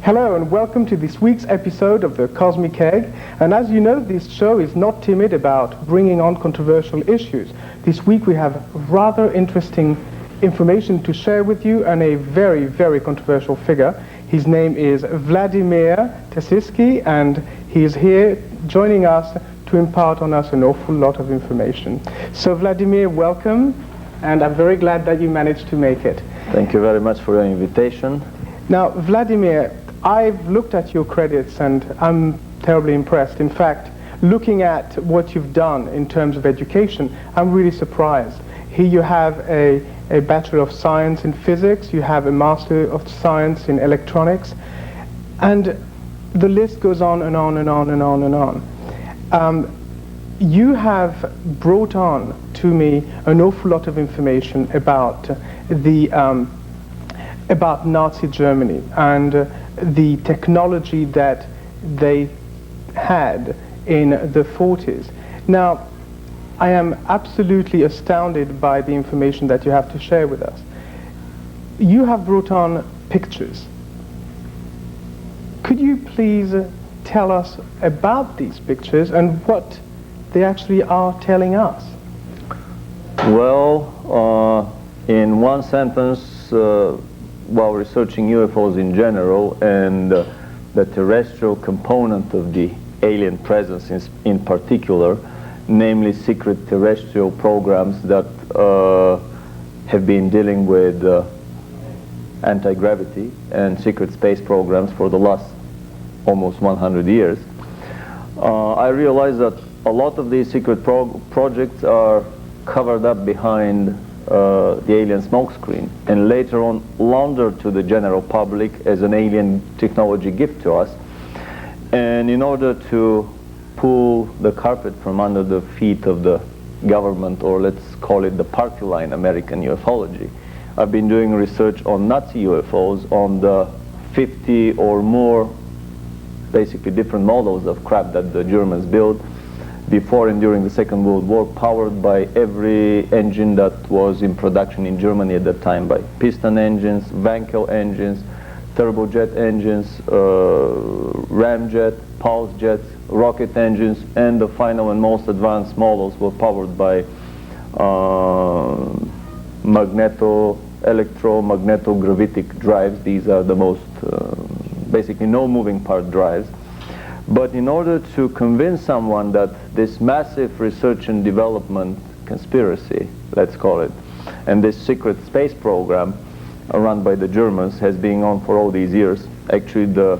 Hello and welcome to this week's episode of the Cosmic Egg. And as you know, this show is not timid about bringing on controversial issues. This week we have rather interesting information to share with you and a very, very controversial figure. His name is Vladimir Terziski, and he is here joining us to impart on us an awful lot of information. So Vladimir, welcome, and I'm very glad that you managed to make it. Thank you very much for your invitation. Now, Vladimir, I've looked at your credits and I'm terribly impressed. In fact, looking at what you've done in terms of education, I'm really surprised. Here you have a Bachelor of Science in Physics, you have a Master of Science in Electronics, and the list goes on and on and on and on and on. You have brought on to me an awful lot of information about about Nazi Germany and the technology that they had in the 40s. Now, I am absolutely astounded by the information that you have to share with us. You have brought on pictures. Could you please tell us about these pictures and what they actually are telling us? Well, in one sentence, while researching UFOs in general and the terrestrial component of the alien presence in particular, namely secret terrestrial programs that have been dealing with anti-gravity and secret space programs for the last almost 100 years, I realized that a lot of these secret projects are covered up behind the alien smokescreen, and later on laundered to the general public as an alien technology gift to us. And in order to pull the carpet from under the feet of the government, or let's call it the party line American ufology, I've been doing research on Nazi UFOs, on the 50 or more basically different models of craft that the Germans built before and during the Second World War, powered by every engine that was in production in Germany at that time, by piston engines, Wankel engines, turbojet engines, ramjet, pulse jets, rocket engines, and the final and most advanced models were powered by electromagnetogravitic drives. These are the most, basically no moving part drives. But in order to convince someone that this massive research and development conspiracy, let's call it, and this secret space program run by the Germans has been on for all these years. Actually, the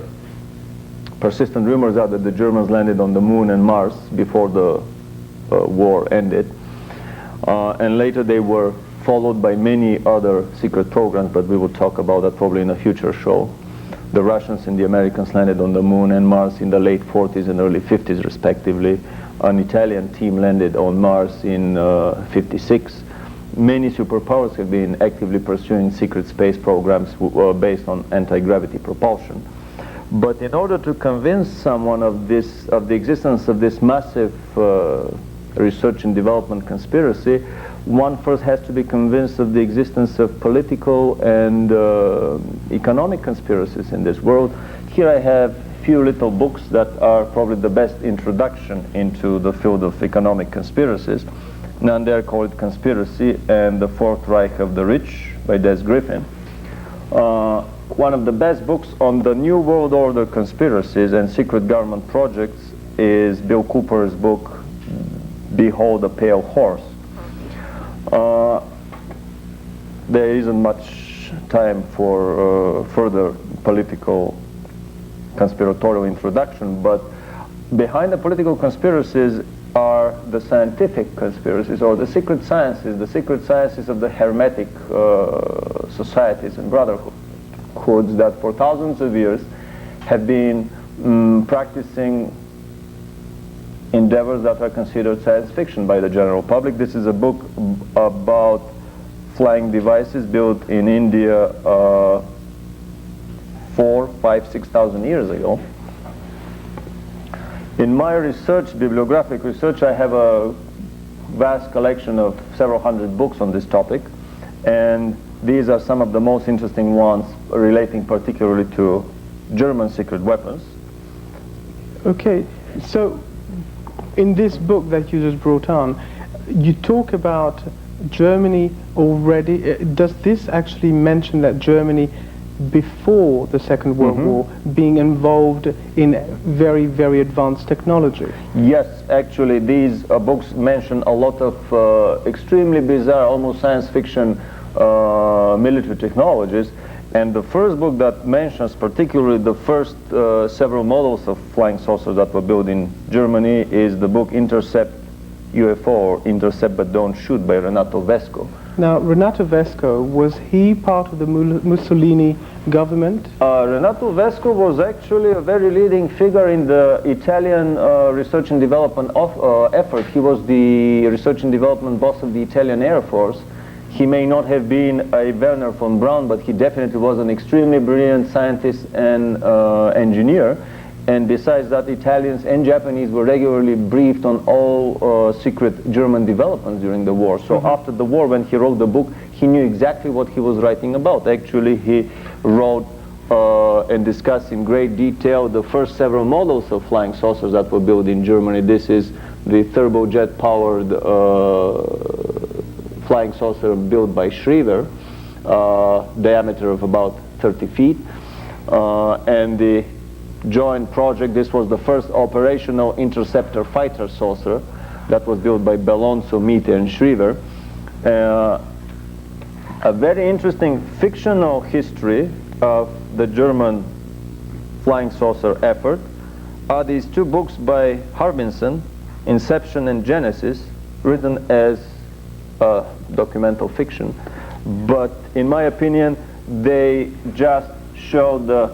persistent rumors are that the Germans landed on the moon and Mars before the war ended. And later they were followed by many other secret programs, but we will talk about that probably in a future show. The Russians and the Americans landed on the moon and Mars in the late 40s and early 50s respectively. An Italian team landed on Mars in 56. Many superpowers have been actively pursuing secret space programs based on anti-gravity propulsion. But in order to convince someone of the existence of this massive research and development conspiracy, one first has to be convinced of the existence of political and economic conspiracies in this world. Here I have a few little books that are probably the best introduction into the field of economic conspiracies. None there called Conspiracy and the Fourth Reich of the Rich by Des Griffin. One of the best books on the New World Order conspiracies and secret government projects is Bill Cooper's book, Behold a Pale Horse. There isn't much time for further political conspiratorial introduction, but behind the political conspiracies are the scientific conspiracies, or the secret sciences of the hermetic societies and brotherhoods that for thousands of years have been practicing endeavors that are considered science fiction by the general public. This is a book about flying devices built in India 4, 5, 6,000 years ago. In my research, bibliographic research, I have a vast collection of several hundred books on this topic, and these are some of the most interesting ones relating particularly to German secret weapons. Okay, so in this book that you just brought on, you talk about Germany already. Does this actually mention that Germany, before the Second World War, being involved in very, very advanced technology? Yes, actually these books mention a lot of extremely bizarre, almost science fiction military technologies. And the first book that mentions particularly the first several models of flying saucers that were built in Germany is the book Intercept UFO, or Intercept But Don't Shoot, by Renato Vesco. Now, Renato Vesco, was he part of the Mussolini government? Renato Vesco was actually a very leading figure in the Italian research and development effort. He was the research and development boss of the Italian Air Force. He may not have been a Werner von Braun, but he definitely was an extremely brilliant scientist and engineer. And besides that, Italians and Japanese were regularly briefed on all secret German developments during the war. So after the war, when he wrote the book, he knew exactly what he was writing about. Actually, he wrote and discussed in great detail the first several models of flying saucers that were built in Germany. This is the turbojet-powered flying saucer built by Schriever, diameter of about 30 feet. And the joint project, this was the first operational interceptor fighter saucer that was built by Belonzo, Miete, and Schriever. A very interesting fictional history of the German flying saucer effort are these two books by Harbinson, Inception and Genesis, written as documental fiction, but in my opinion they just show the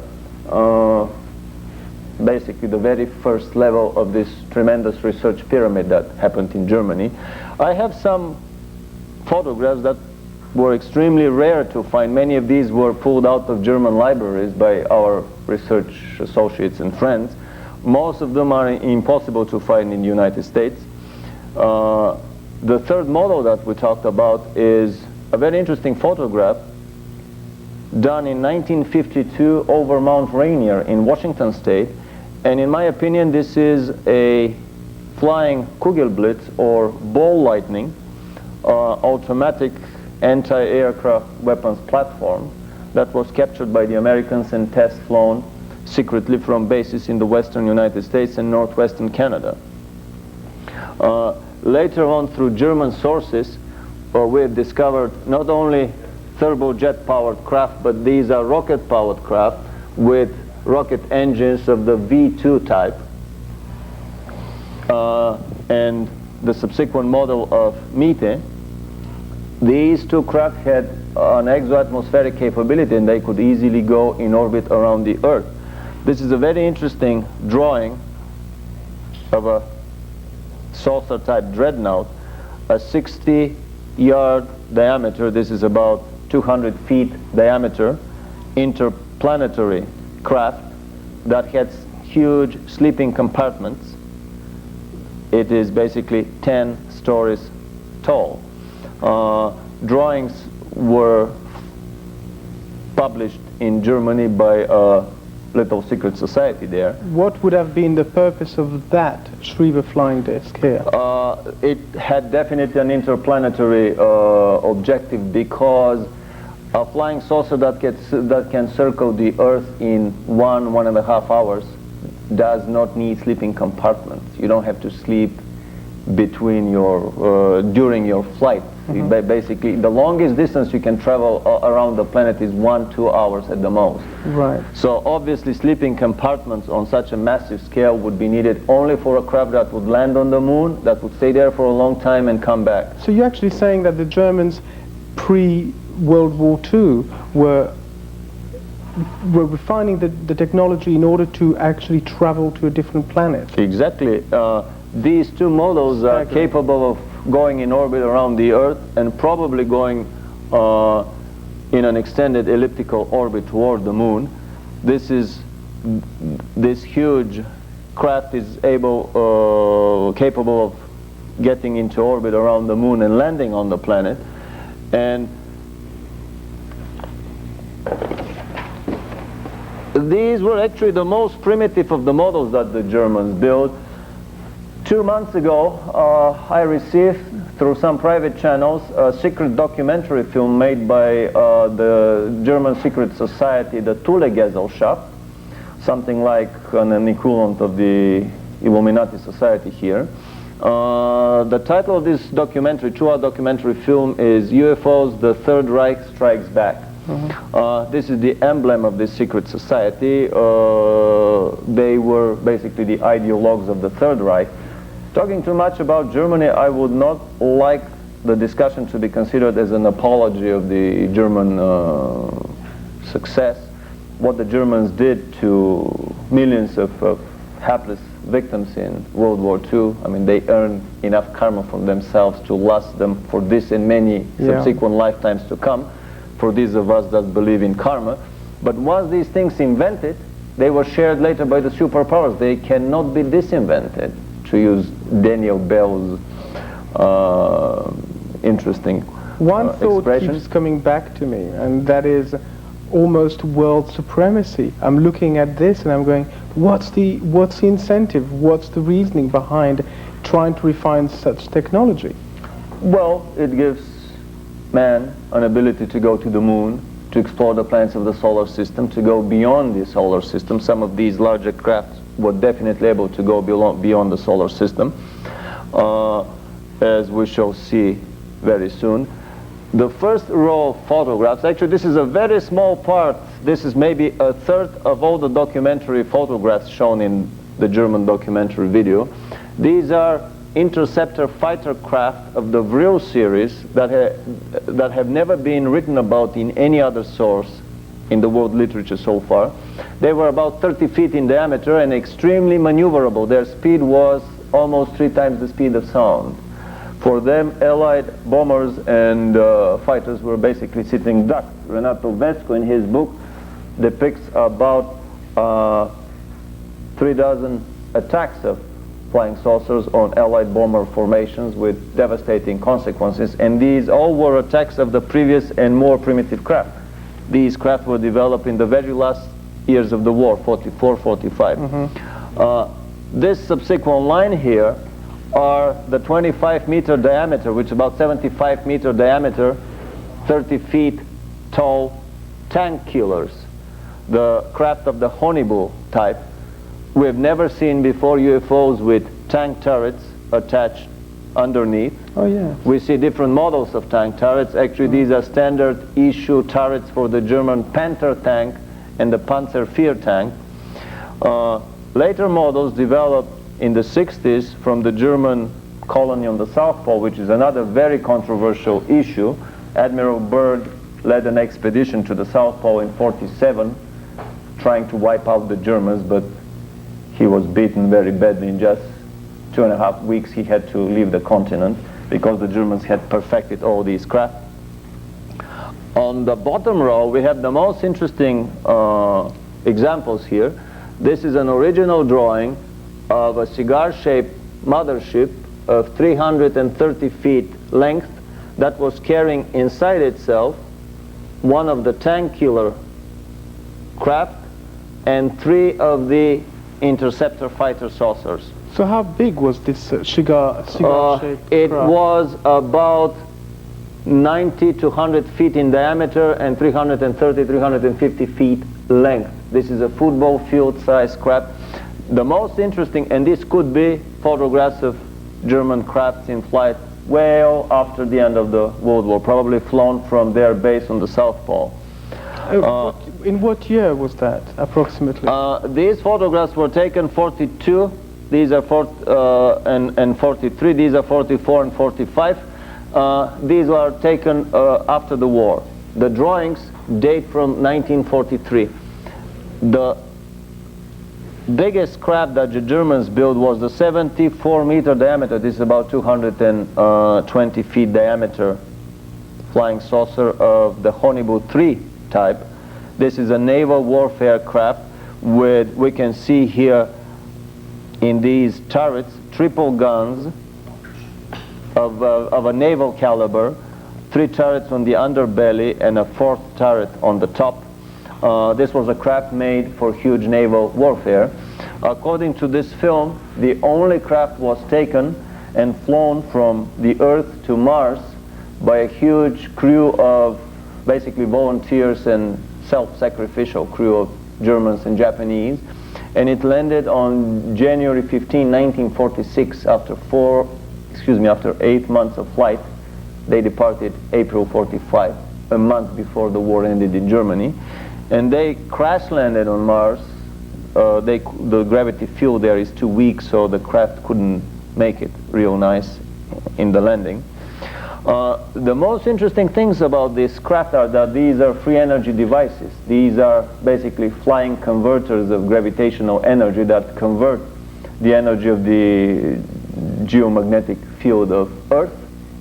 basically the very first level of this tremendous research pyramid that happened in Germany. I have some photographs that were extremely rare to find. Many of these were pulled out of German libraries by our research associates and friends. Most of them are impossible to find in the United States. The third model that we talked about is a very interesting photograph done in 1952 over Mount Rainier in Washington State. And in my opinion, this is a flying Kugelblitz, or ball lightning, automatic anti-aircraft weapons platform that was captured by the Americans and test flown secretly from bases in the western United States and northwestern Canada. Later on, through German sources, we have discovered not only turbojet-powered craft, but these are rocket-powered craft with rocket engines of the V2 type. And the subsequent model of Miete, these two craft had an exoatmospheric capability, and they could easily go in orbit around the Earth. This is a very interesting drawing of a saucer-type dreadnought, a 60-yard diameter, this is about 200 feet diameter, interplanetary craft that has huge sleeping compartments. It is basically 10 stories tall. Drawings were published in Germany by a little secret society there. What would have been the purpose of that Schriever flying disc here? It had definitely an interplanetary objective, because a flying saucer that can circle the Earth in 1.5 hours does not need sleeping compartments. You don't have to sleep between your during your flight. Basically, the longest distance you can travel around the planet is 1-2 hours at the most. Right. So obviously sleeping compartments on such a massive scale would be needed only for a craft that would land on the moon, that would stay there for a long time and come back. So you're actually saying that the Germans pre-World War II were refining the technology in order to actually travel to a different planet? Exactly. These two models are capable of going in orbit around the Earth and probably going in an extended elliptical orbit toward the moon. This huge craft is capable of getting into orbit around the moon and landing on the planet. And These were actually the most primitive of the models that the Germans built. 2 months ago, I received, through some private channels, a secret documentary film made by the German secret society, the Thule-Gesellschaft, something like an equivalent of the Illuminati society here. The title of this documentary, 2-hour documentary film, is UFOs, the Third Reich Strikes Back. This is the emblem of this secret society. They were basically the ideologues of the Third Reich. Talking too much about Germany, I would not like the discussion to be considered as an apology of the German success. What the Germans did to millions of hapless victims in World War II, I mean, they earned enough karma from themselves to last them for this and many subsequent lifetimes to come, for these of us that believe in karma. But once these things invented, they were shared later by the superpowers. They cannot be disinvented, to use Daniel Bell's interesting One thought expression. keeps coming back to me, and that is almost world supremacy. I'm looking at this and I'm going, what's the incentive? What's the reasoning behind trying to refine such technology? Well, it gives man an ability to go to the moon, to explore the planets of the solar system, to go beyond the solar system. Some of these larger crafts were definitely able to go beyond the solar system, as we shall see very soon. The first row of photographs, actually this is a very small part, this is maybe a third of all the documentary photographs shown in the German documentary video. These are interceptor fighter craft of the Vril series that have never been written about in any other source in the world literature so far. They were about 30 feet in diameter and extremely maneuverable. Their speed was almost 3 times the speed of sound. For them, Allied bombers and fighters were basically sitting ducks. Renato Vesco, in his book, depicts about 3 dozen attacks of flying saucers on Allied bomber formations with devastating consequences, and these all were attacks of the previous and more primitive craft. These craft were developed in the very last years of the war, 44, 45. This subsequent line here are the 25-meter diameter, which is about 75-meter diameter, 30 feet tall tank killers, the craft of the Honeybull type. We've never seen before UFOs with tank turrets attached underneath. Oh yeah. We see different models of tank turrets. Actually, these are standard issue turrets for the German Panther tank and the Panzervier tank. Later models developed in the 60s from the German colony on the South Pole, which is another very controversial issue. Admiral Byrd led an expedition to the South Pole in '47, trying to wipe out the Germans, but he was beaten very badly. In just 2.5 weeks he had to leave the continent because the Germans had perfected all these craft. On the bottom row we have the most interesting examples here. This is an original drawing of a cigar-shaped mothership of 330 feet length that was carrying inside itself one of the tank killer craft and 3 of the interceptor fighter saucers. So how big was this cigar-shaped It craft? was about 90 to 100 feet in diameter and 330, 350 feet length. This is a football field size craft. The most interesting, and this could be photographs of German crafts in flight well after the end of the World War, probably flown from their base on the South Pole. In what year was that, approximately? These photographs were taken 42, these are and 43, these are 44 and 45. These were taken after the war. The drawings date from 1943. The biggest craft that the Germans built was the 74-meter diameter. This is about 220 feet diameter flying saucer of the Honeybull 3 type. This is a naval warfare craft with, we can see here in these turrets, triple guns of a naval caliber, 3 turrets on the underbelly and a 4th turret on the top. This was a craft made for huge naval warfare. According to this film, the only craft was taken and flown from the Earth to Mars by a huge crew of basically volunteers and self-sacrificial crew of Germans and Japanese. And it landed on January 15, 1946. After 8 months of flight, they departed April 45, a month before the war ended in Germany. And they crash landed on Mars. The gravity field there is too weak, so the craft couldn't make it real nice in the landing. The most interesting things about this craft are that these are free energy devices. These are basically flying converters of gravitational energy that convert the energy of the geomagnetic field of Earth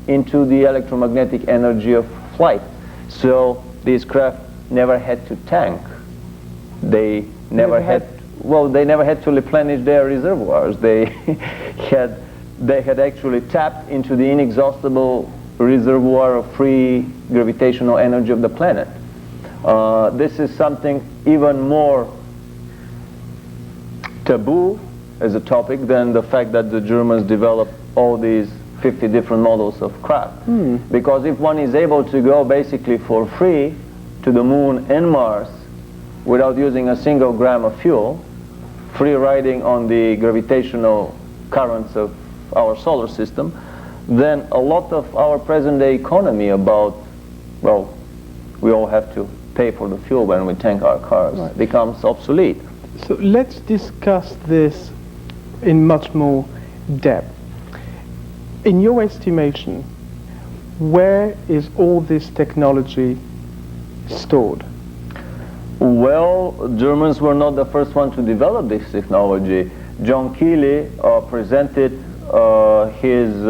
into the electromagnetic energy of flight. So these craft never had to tank. They never had to replenish their reservoirs. They had actually tapped into the inexhaustible reservoir of free gravitational energy of the planet. This is something even more taboo as a topic than the fact that the Germans developed all these 50 different models of craft. Because if one is able to go basically for free to the moon and Mars without using a single gram of fuel, free riding on the gravitational currents of our solar system, then a lot of our present-day economy about, well, we all have to pay for the fuel when we tank our cars, becomes obsolete. So let's discuss this in much more depth. In your estimation, where is all this technology stored? Well, Germans were not the first one to develop this technology. John Keely presented his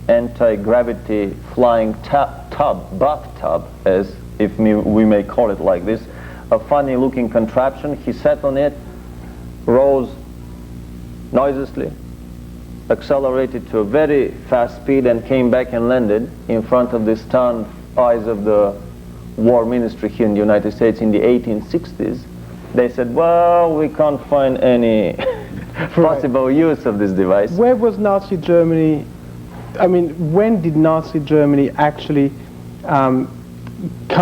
anti-gravity flying bathtub, as if we may call it like this, a funny looking contraption. He sat on it, rose noiselessly, accelerated to a very fast speed and came back and landed in front of the stunned eyes of the War Ministry here in the United States in the 1860s. They said, well, we can't find any possible use of this device. Where was Nazi Germany? I mean, when did Nazi Germany actually come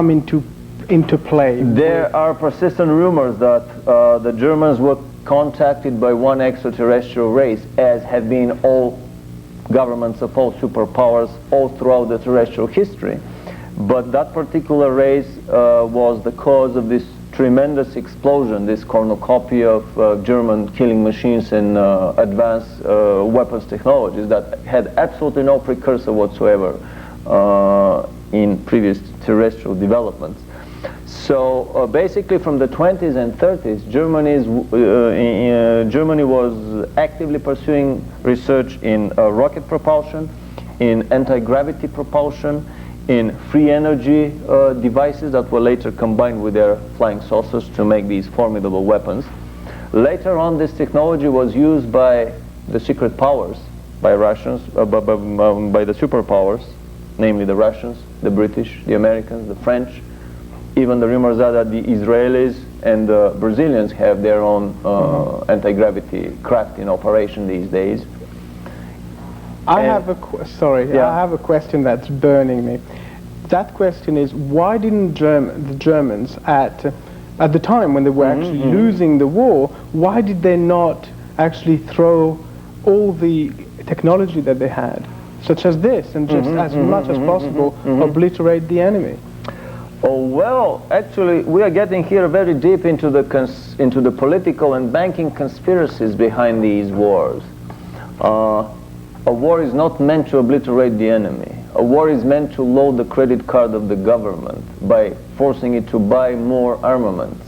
into play? There are persistent rumors that the Germans were contacted by one extraterrestrial race, as have been all governments of all superpowers all throughout the terrestrial history. But that particular race was the cause of this tremendous explosion, this cornucopia of German killing machines and advanced weapons technologies that had absolutely no precursor whatsoever in previous terrestrial developments. So basically from the 20s and 30s, Germany was actively pursuing research in rocket propulsion, in anti-gravity propulsion, in free energy devices that were later combined with their flying saucers to make these formidable weapons. Later on, this technology was used by the secret powers, by Russians, by the superpowers, namely the Russians, the British, the Americans, the French. Even the rumors are that the Israelis and the Brazilians have their own anti-gravity craft in operation these days. I have a question that's burning me. That question is, why didn't the Germans at the time when they were actually losing the war, why did they not actually throw all the technology that they had, such as this, and just as much as possible obliterate the enemy? Oh, well, actually, we are getting here very deep into the political and banking conspiracies behind these wars. A war is not meant to obliterate the enemy. A war is meant to load the credit card of the government by forcing it to buy more armaments.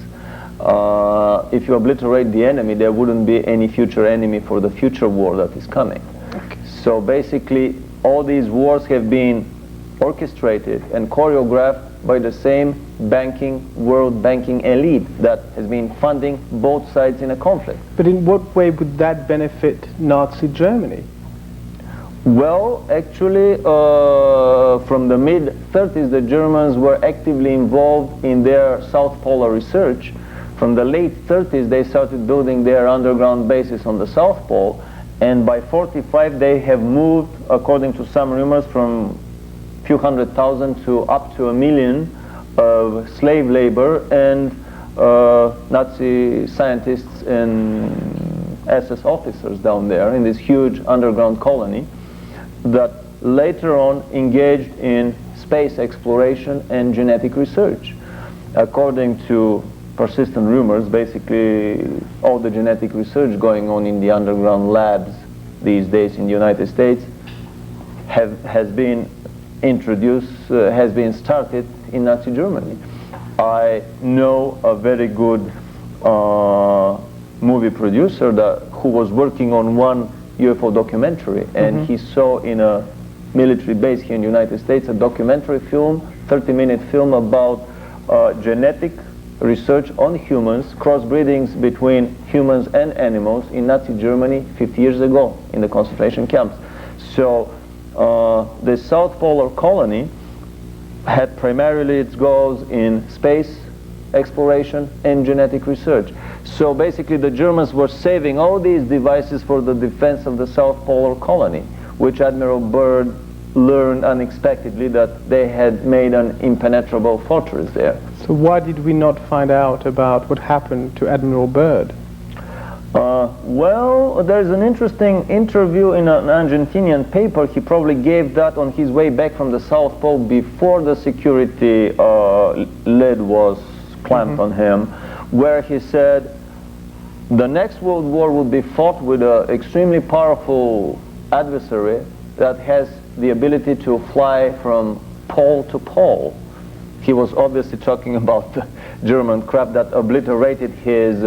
If you obliterate the enemy, there wouldn't be any future enemy for the future war that is coming. Okay. So basically, all these wars have been orchestrated and choreographed by the same world banking elite that has been funding both sides in a conflict. But in what way would that benefit Nazi Germany? Well, actually, from the mid-30s, the Germans were actively involved in their South Polar research. From the late 30s, they started building their underground bases on the South Pole, and by 45 they have moved, according to some rumors, from a few 100,000 to up to 1 million of slave labor and Nazi scientists and SS officers down there in this huge underground colony that later on engaged in space exploration and genetic research. According to persistent rumors, basically all the genetic research going on in the underground labs these days in the United States has been started in Nazi Germany. I know a very good movie producer who was working on one UFO documentary, and he saw in a military base here in the United States a documentary film, 30-minute film about genetic research on humans, crossbreedings between humans and animals in Nazi Germany 50 years ago in the concentration camps. So the South Polar colony had primarily its goals in space exploration and genetic research. So basically the Germans were saving all these devices for the defense of the South Polar colony, which Admiral Byrd learned unexpectedly that they had made an impenetrable fortress there. So why did we not find out about what happened to Admiral Byrd? Well, there's an interesting interview in an Argentinian paper. He probably gave that on his way back from the South Pole before the security lid was clamped on him, where he said the next World War will be fought with an extremely powerful adversary that has the ability to fly from pole to pole. He was obviously talking about the German craft that obliterated his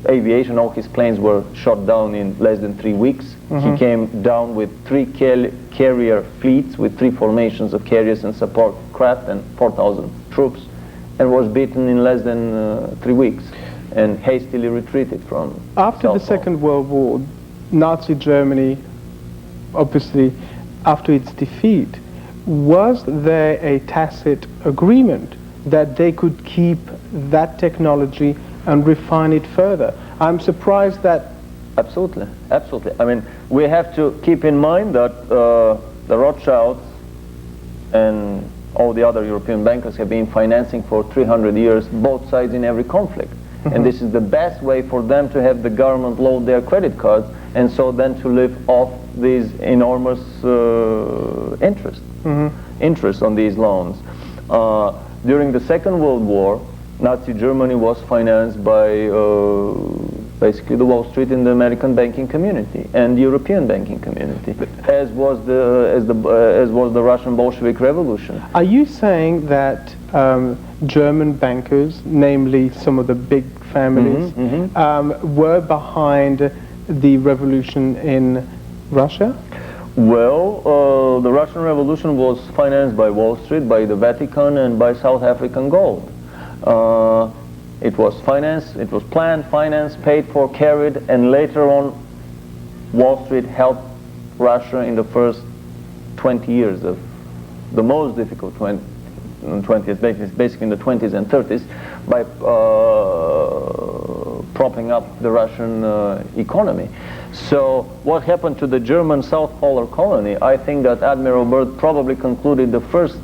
aviation. All his planes were shot down in less than 3 weeks. He came down with 3 carrier fleets with 3 formations of carriers and support craft and 4,000 troops, and was beaten in less than 3 weeks and hastily retreated from After the Second World War, Nazi Germany, obviously after its defeat, was there a tacit agreement that they could keep that technology and refine it further? I'm surprised that... Absolutely, absolutely. I mean, we have to keep in mind that the Rothschilds and all the other European bankers have been financing for 300 years both sides in every conflict. And this is the best way for them to have the government load their credit cards, and so then to live off these enormous interest on these loans. During the Second World War, Nazi Germany was financed by basically the Wall Street and the American banking community and the European banking community, as was the Russian Bolshevik Revolution. Are you saying that German bankers, namely some of the big families, were behind the revolution in Russia? Well, the Russian Revolution was financed by Wall Street, by the Vatican, and by South African gold. It was financed, it was planned, financed, paid for, carried, and later on Wall Street helped Russia in the first 20 years of the most difficult 20s, basically in the 20s and 30s, by propping up the Russian economy. So what happened to the German South Polar colony? I think that Admiral Byrd probably concluded the first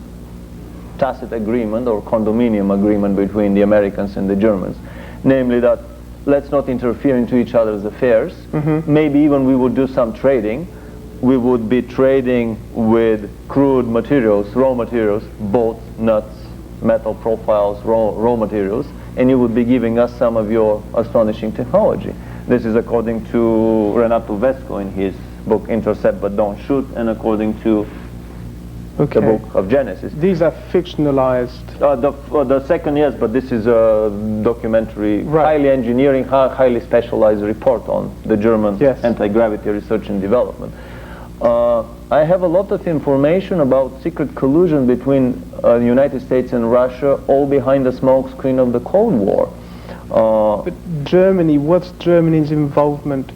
tacit agreement or condominium agreement between the Americans and the Germans, namely that let's not interfere into each other's affairs. Maybe even we would do some trading. We would be trading with crude materials, raw materials, bolts, nuts, metal profiles, raw materials, and you would be giving us some of your astonishing technology. This is according to Renato Vesco in his book Intercept But Don't Shoot, and according to the book of Genesis. These are fictionalized. The second, yes, but this is a documentary, highly engineering, highly specialized report on the German anti-gravity research and development. I have a lot of information about secret collusion between the United States and Russia, all behind the smoke screen of the Cold War. But Germany, what's Germany's involvement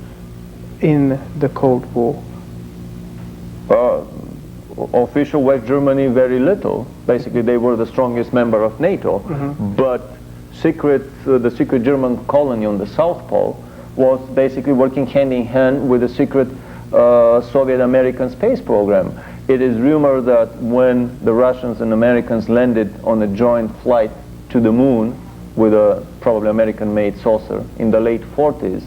in the Cold War? official West Germany very little. Basically, they were the strongest member of NATO, but the secret German colony on the South Pole was basically working hand in hand with the secret Soviet-American space program. It is rumored that when the Russians and Americans landed on a joint flight to the moon with a probably American-made saucer in the late 40s,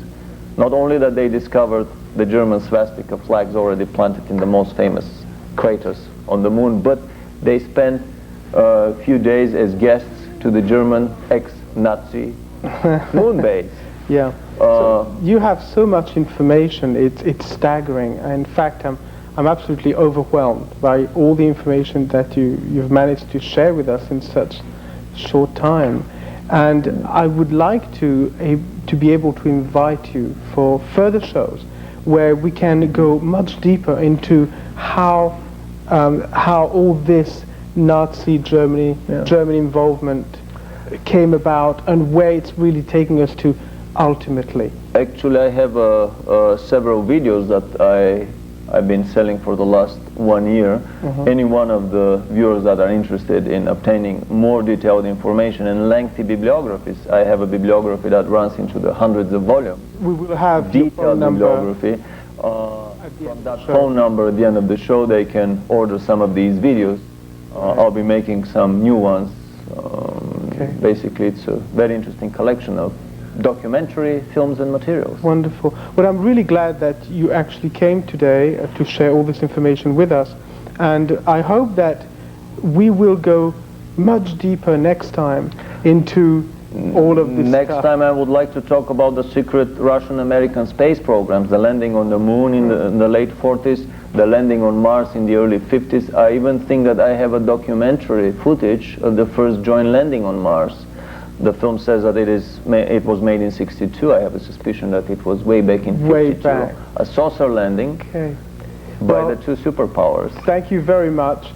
not only that they discovered the German swastika flags already planted in the most famous craters on the moon, but they spent a few days as guests to the German ex-Nazi moon base. Yeah. So you have so much information, it's staggering. In fact, I'm absolutely overwhelmed by all the information that you've managed to share with us in such short time. And I would like to be able to invite you for further shows where we can go much deeper into how all this Nazi Germany involvement came about and where it's really taking us to ultimately. Actually, I have several videos that I've been selling for the last 1 year. Any one of the viewers that are interested in obtaining more detailed information and lengthy bibliographies, I have a bibliography that runs into the hundreds of volumes. We will have detailed bibliography. From that phone number at the end of the show, they can order some of these videos. I'll be making some new ones. Basically, it's a very interesting collection of documentary films and materials. Wonderful. Well, I'm really glad that you actually came today to share all this information with us, and I hope that we will go much deeper next time into all of this Next stuff. time I would like to talk about the secret Russian-American space programs, the landing on the moon in the late 40s, the landing on Mars in the early 50s. I even think that I have a documentary footage of the first joint landing on Mars. The film says that it was made in '62. I have a suspicion that it was way back in '52. Way back. A saucer landing by the two superpowers. Thank you very much.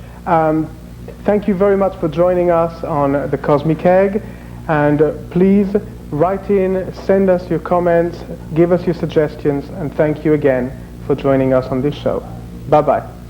Thank you very much for joining us on the Cosmic Egg. And please write in, send us your comments, give us your suggestions, and thank you again for joining us on this show. Bye-bye.